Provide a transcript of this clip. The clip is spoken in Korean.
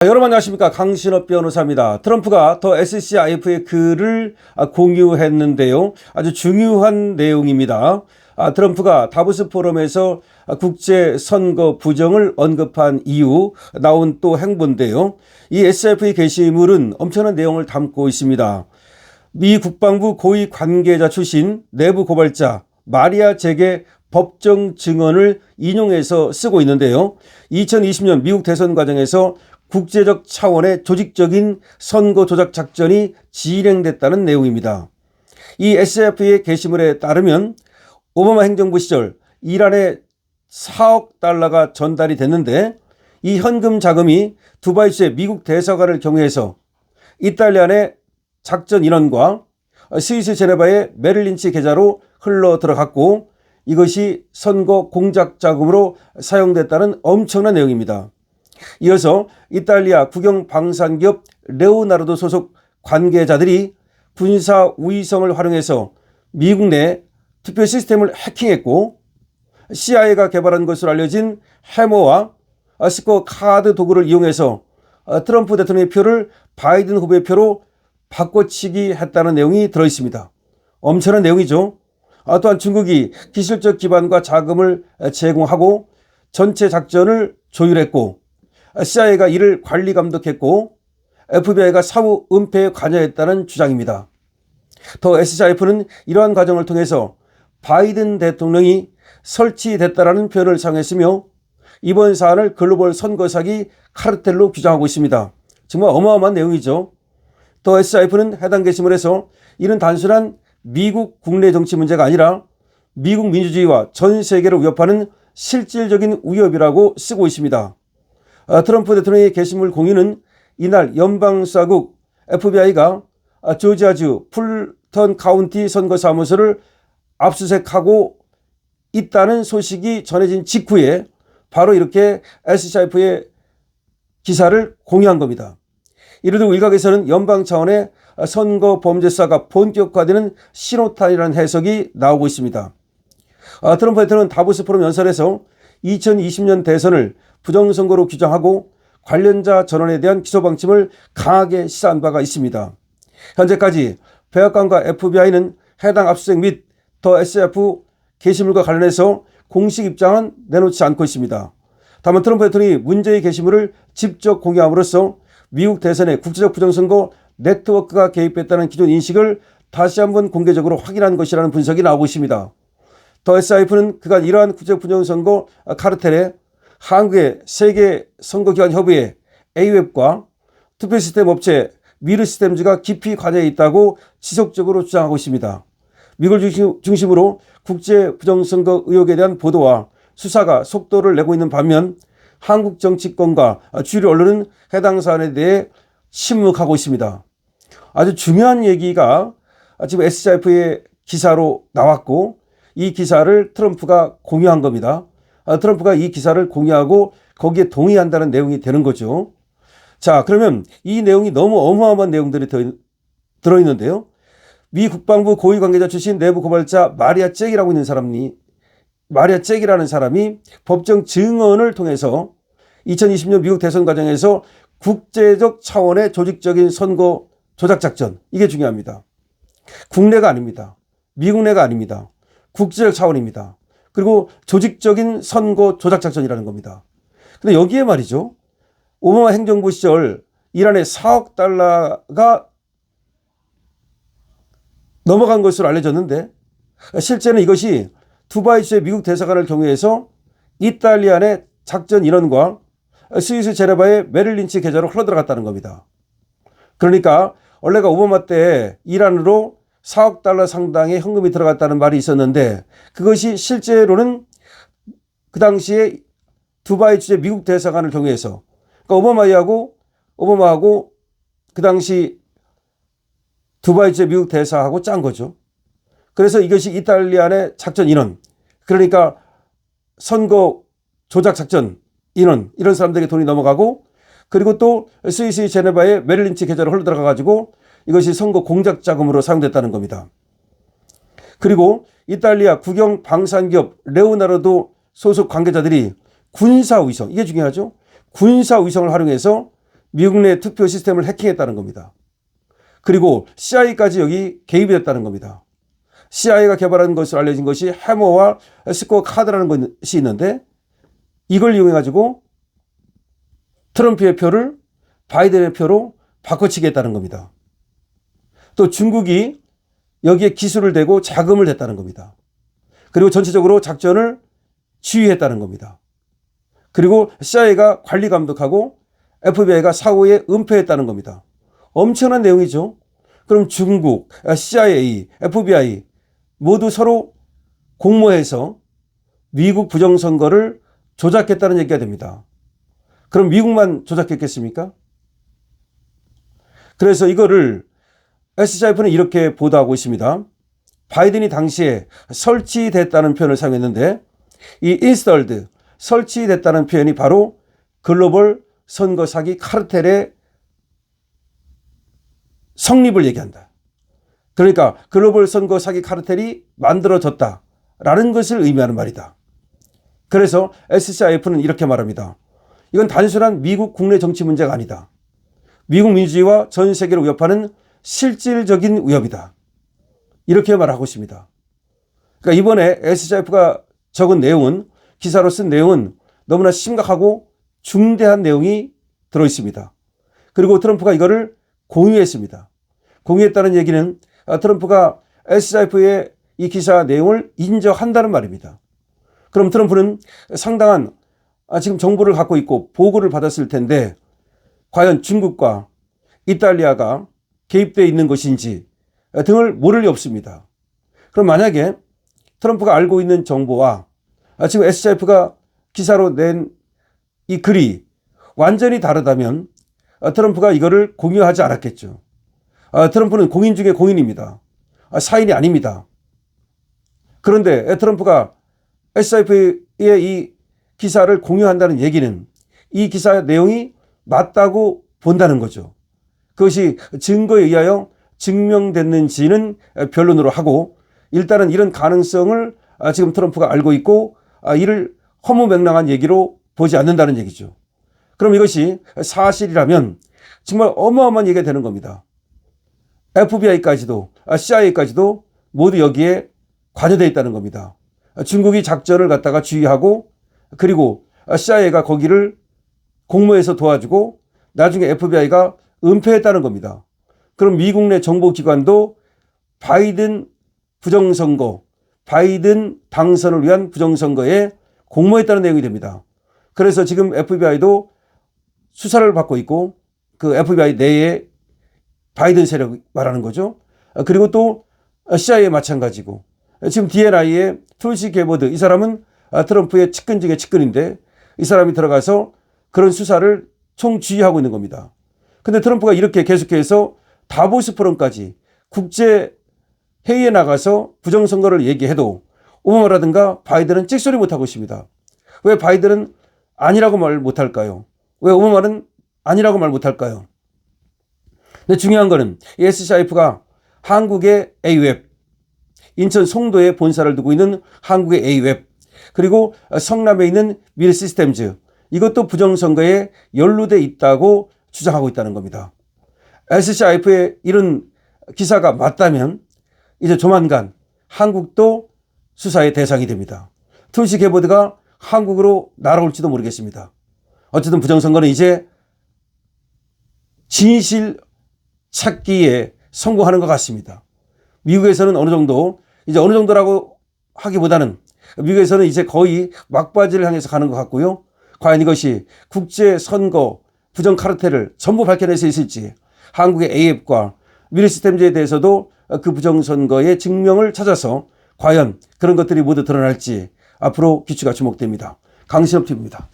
여러분 안녕하십니까, 강신업 변호사입니다. 트럼프가 더 SCIF의 글을 공유했는데요, 아주 중요한 내용입니다. 트럼프가 다보스 포럼에서 국제선거 부정을 언급한 이후 나온 또 행보인데요, 이 SCIF의 게시물은 엄청난 내용을 담고 있습니다. 미 국방부 고위 관계자 출신 내부 고발자 마리아 잭의 법정 증언을 인용해서 쓰고 있는데요, 2020년 미국 대선 과정에서 국제적 차원의 조직적인 선거 조작 작전이 진행됐다는 내용입니다. 이 SCIF의 게시물에 따르면 오바마 행정부 시절 이란에 4억 달러가 전달이 됐는데, 이 현금 자금이 두바이주의 미국 대사관을 경유해서 이탈리안의 작전 인원과 스위스 제네바의 메릴 린치 계좌로 흘러 들어갔고, 이것이 선거 공작 자금으로 사용됐다는 엄청난 내용입니다. 이어서 이탈리아 국영 방산기업 레오나르도 소속 관계자들이 군사 우위성을 활용해서 미국 내 투표 시스템을 해킹했고, CIA가 개발한 것으로 알려진 해머와 스코어 카드 도구를 이용해서 트럼프 대통령의 표를 바이든 후보의 표로 바꿔치기 했다는 내용이 들어있습니다. 엄청난 내용이죠. 또한 중국이 기술적 기반과 자금을 제공하고 전체 작전을 조율했고, CIA가 이를 관리 감독했고, FBI가 사후 은폐에 관여했다는 주장입니다. 더 SCIF는 이러한 과정을 통해서 바이든 대통령이 설치됐다라는 표현을 사용했으며, 이번 사안을 글로벌 선거 사기 카르텔로 규정하고 있습니다. 정말 어마어마한 내용이죠. 더 SCIF는 해당 게시물에서 이는 단순한 미국 국내 정치 문제가 아니라 미국 민주주의와 전 세계를 위협하는 실질적인 위협이라고 쓰고 있습니다. 트럼프 대통령의 게시물 공유는 이날 연방수사국 FBI가 조지아주 풀턴 카운티 선거사무소를 압수수색하고 있다는 소식이 전해진 직후에 바로 이렇게 SCIF의 기사를 공유한 겁니다. 이를 두고 일각에서는 연방 차원의 선거 범죄 수사가 본격화되는 신호탄이라는 해석이 나오고 있습니다. 트럼프 대통령은 다보스 포럼 연설에서 2020년 대선을 부정선거로 규정하고 관련자 전원에 대한 기소 방침을 강하게 시사한 바가 있습니다. 현재까지 백악관과 FBI는 해당 압수수색 및 더 SCIF 게시물과 관련해서 공식 입장은 내놓지 않고 있습니다. 다만 트럼프 대통령이 문제의 게시물을 직접 공유함으로써 미국 대선의 국제적 부정선거 네트워크가 개입했다는 기존 인식을 다시 한번 공개적으로 확인한 것이라는 분석이 나오고 있습니다. 더 SCIF는 그간 이러한 국제적 부정선거 카르텔에 한국의 세계선거기관협의회 AWEB과 투표 시스템 업체 미르시스템즈가 깊이 관여해 있다고 지속적으로 주장하고 있습니다. 미국을 중심으로 국제 부정선거 의혹에 대한 보도와 수사가 속도를 내고 있는 반면, 한국 정치권과 주류 언론은 해당 사안에 대해 침묵하고 있습니다. 아주 중요한 얘기가 지금 SCIF의 기사로 나왔고, 이 기사를 트럼프가 공유한 겁니다. 트럼프가 이 기사를 공유하고 거기에 동의한다는 내용이 되는 거죠. 자, 그러면 이 내용이 너무 어마어마한 내용들이 들어있는데요, 미 국방부 고위 관계자 출신 내부 고발자 마리아 잭이라는 사람이 법정 증언을 통해서 2020년 미국 대선 과정에서 국제적 차원의 조직적인 선거 조작 작전, 이게 중요합니다. 국내가 아닙니다. 미국 내가 아닙니다. 국제적 차원입니다. 그리고 조직적인 선거 조작 작전이라는 겁니다. 근데 여기에 말이죠, 오바마 행정부 시절 이란에 4억 달러가 넘어간 것으로 알려졌는데, 실제는 이것이 두바이주의 미국 대사관을 경유해서 이탈리안의 작전 인원과 스위스 제네바의 메릴 린치 계좌로 흘러들어갔다는 겁니다. 그러니까 원래가 오바마 때 이란으로 4억 달러 상당의 현금이 들어갔다는 말이 있었는데, 그것이 실제로는 그 당시에 두바이 주재 미국 대사관을 경유해서, 그러니까 오바마하고 그 당시 두바이 주재 미국 대사하고 짠 거죠. 그래서 이것이 이탈리안의 작전 인원, 그러니까 선거 조작 작전 인원, 이런 사람들에게 돈이 넘어가고, 그리고 또 스위스 제네바의 메릴 린치 계좌로 흘러들어가 가지고 이것이 선거 공작 자금으로 사용됐다는 겁니다. 그리고 이탈리아 국영 방산기업 레오나르도 소속 관계자들이 군사위성, 이게 중요하죠. 군사위성을 활용해서 미국 내 투표 시스템을 해킹했다는 겁니다. 그리고 CIA까지 여기 개입이 됐다는 겁니다. CIA가 개발한 것으로 알려진 것이 해머와 스코어 카드라는 것이 있는데 이걸 이용해 가지고 트럼프의 표를 바이든의 표로 바꿔치기 했다는 겁니다. 또 중국이 여기에 기술을 대고 자금을 댔다는 겁니다. 그리고 전체적으로 작전을 지휘했다는 겁니다. 그리고 CIA가 관리 감독하고 FBI가 사후에 은폐했다는 겁니다. 엄청난 내용이죠. 그럼 중국, CIA, FBI 모두 서로 공모해서 미국 부정선거를 조작했다는 얘기가 됩니다. 그럼 미국만 조작했겠습니까? 그래서 이거를 SCIF는 이렇게 보도하고 있습니다. 바이든이 당시에 설치됐다는 표현을 사용했는데 이 installed, 설치됐다는 표현이 바로 글로벌 선거 사기 카르텔의 성립을 얘기한다. 그러니까 글로벌 선거 사기 카르텔이 만들어졌다라는 것을 의미하는 말이다. 그래서 SCIF는 이렇게 말합니다. 이건 단순한 미국 국내 정치 문제가 아니다. 미국 민주주의와 전 세계를 위협하는 실질적인 위협이다. 이렇게 말하고 있습니다. 그러니까 이번에 SCIF가 적은 내용은, 기사로 쓴 내용은 너무나 심각하고 중대한 내용이 들어있습니다. 그리고 트럼프가 이거를 공유했습니다. 공유했다는 얘기는 트럼프가 SCIF의 이 기사 내용을 인정한다는 말입니다. 그럼 트럼프는 상당한 지금 정보를 갖고 있고 보고를 받았을 텐데 과연 중국과 이탈리아가 개입되어 있는 것인지 등을 모를 리 없습니다. 그럼 만약에 트럼프가 알고 있는 정보와 지금 SCIF가 기사로 낸 이 글이 완전히 다르다면 트럼프가 이거를 공유하지 않았겠죠. 트럼프는 공인 중에 공인입니다. 사인이 아닙니다. 그런데 트럼프가 SCIF의 이 기사를 공유한다는 얘기는 이 기사 내용이 맞다고 본다는 거죠. 그것이 증거에 의하여 증명됐는지는 변론으로 하고 일단은 이런 가능성을 지금 트럼프가 알고 있고 이를 허무맹랑한 얘기로 보지 않는다는 얘기죠. 그럼 이것이 사실이라면 정말 어마어마한 얘기가 되는 겁니다. FBI까지도 CIA까지도 모두 여기에 관여되어 있다는 겁니다. 중국이 작전을 갖다가 지휘하고 그리고 CIA가 거기를 공모해서 도와주고 나중에 FBI가 은폐했다는 겁니다. 그럼 미국 내 정보기관도 바이든 부정선거, 바이든 당선을 위한 부정선거에 공모했다는 내용이 됩니다. 그래서 지금 FBI도 수사를 받고 있고 그 FBI 내에 바이든 세력 말하는 거죠. 그리고 또 CIA 마찬가지고 지금 DNI의 툴시 게버드 이 사람은 트럼프의 측근 중에 측근인데 이 사람이 들어가서 그런 수사를 총지휘하고 있는 겁니다. 근데 트럼프가 이렇게 계속해서 다보스 포럼까지 국제 회의에 나가서 부정선거를 얘기해도 오바마라든가 바이든은 찍소리 못하고 있습니다. 왜 바이든은 아니라고 말 못할까요? 왜 오바마는 아니라고 말 못할까요? 근데 중요한 거는 SCIF가 한국의 A웹, 인천 송도에 본사를 두고 있는 한국의 A웹, 그리고 성남에 있는 밀시스템즈, 이것도 부정선거에 연루돼 있다고 주장하고 있다는 겁니다. SCIF의 이런 기사가 맞다면 이제 조만간 한국도 수사의 대상이 됩니다. 툴시 게버드가 한국으로 날아올지도 모르겠습니다. 어쨌든 부정선거는 이제 진실 찾기에 성공하는 것 같습니다. 미국에서는 어느 정도, 이제 어느 정도라고 하기보다는 미국에서는 이제 거의 막바지를 향해서 가는 것 같고요. 과연 이것이 국제선거 부정 카르텔을 전부 밝혀낼 수 있을지, 한국의 A앱과 밀시스템즈에 대해서도 그 부정선거의 증명을 찾아서 과연 그런 것들이 모두 드러날지 앞으로 귀추가 주목됩니다. 강신업 TV입니다.